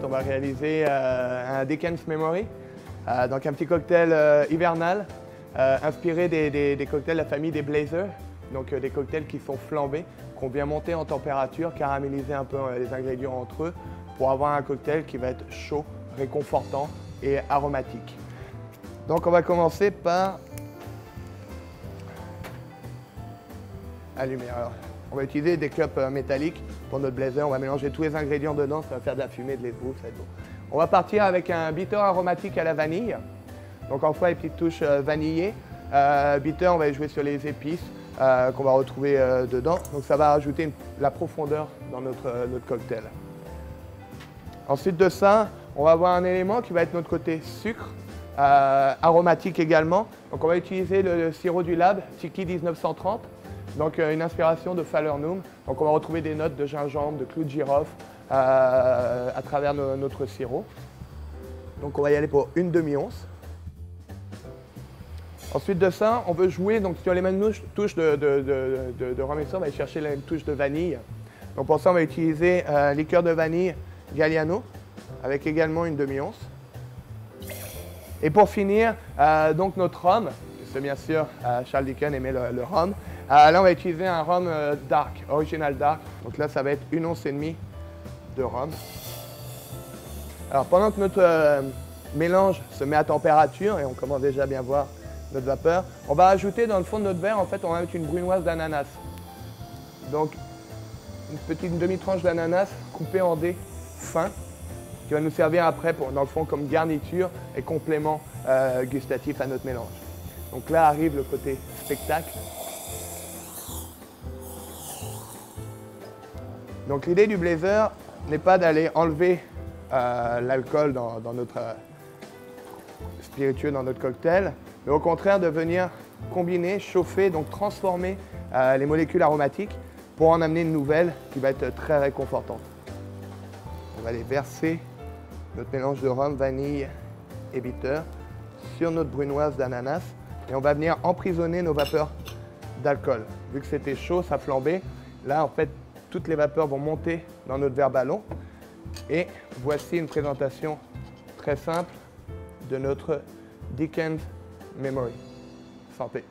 on va réaliser un Dickens Memory, donc un petit cocktail hivernal inspiré des cocktails de la famille des Blazers, donc des cocktails qui sont flambés, qu'on vient monter en température, caraméliser un peu les ingrédients entre eux pour avoir un cocktail qui va être chaud, réconfortant et aromatique. Donc on va commencer par allumer. Alors, on va utiliser des cups métalliques pour notre blazer. On va mélanger tous les ingrédients dedans, ça va faire de la fumée, de l'esbroufe, ça va être bon. On va partir avec un bitter aromatique à la vanille. Donc encore une petite touche vanillée. Bitter, on va jouer sur les épices qu'on va retrouver dedans. Donc ça va rajouter la profondeur dans notre cocktail. Ensuite de ça, on va avoir un élément qui va être notre côté sucre, aromatique également. Donc on va utiliser le sirop du Lab, Tiki 1930. Donc une inspiration de Falernum. Donc on va retrouver des notes de gingembre, de clou de girofle à travers notre sirop. Donc on va y aller pour une demi-once. Ensuite de ça, on veut jouer donc, sur les mêmes touches de rhum et ça, on va aller chercher la touche de vanille. Donc pour ça, on va utiliser liqueur de vanille Galliano avec également une demi-once. Et pour finir, donc notre rhum, c'est bien sûr Charles Dickens aimait le rhum. Là, on va utiliser un rhum dark, original dark. Donc là, ça va être 1,5 once de rhum. Alors pendant que notre mélange se met à température, et on commence déjà à bien voir notre vapeur, on va ajouter dans le fond de notre verre, en fait, on va mettre une brunoise d'ananas. Donc une petite demi-tranche d'ananas coupée en dés fins, qui va nous servir après, dans le fond, comme garniture et complément gustatif à notre mélange. Donc là arrive le côté spectacle. Donc l'idée du blazer n'est pas d'aller enlever l'alcool dans notre spiritueux, dans notre cocktail, mais au contraire de venir combiner, chauffer, donc transformer les molécules aromatiques pour en amener une nouvelle qui va être très réconfortante. On va aller verser notre mélange de rhum, vanille et bitter sur notre brunoise d'ananas et on va venir emprisonner nos vapeurs d'alcool. Vu que c'était chaud, ça flambait, là en fait toutes les vapeurs vont monter dans notre verre ballon et voici une présentation très simple de notre Dickens Memory. Santé!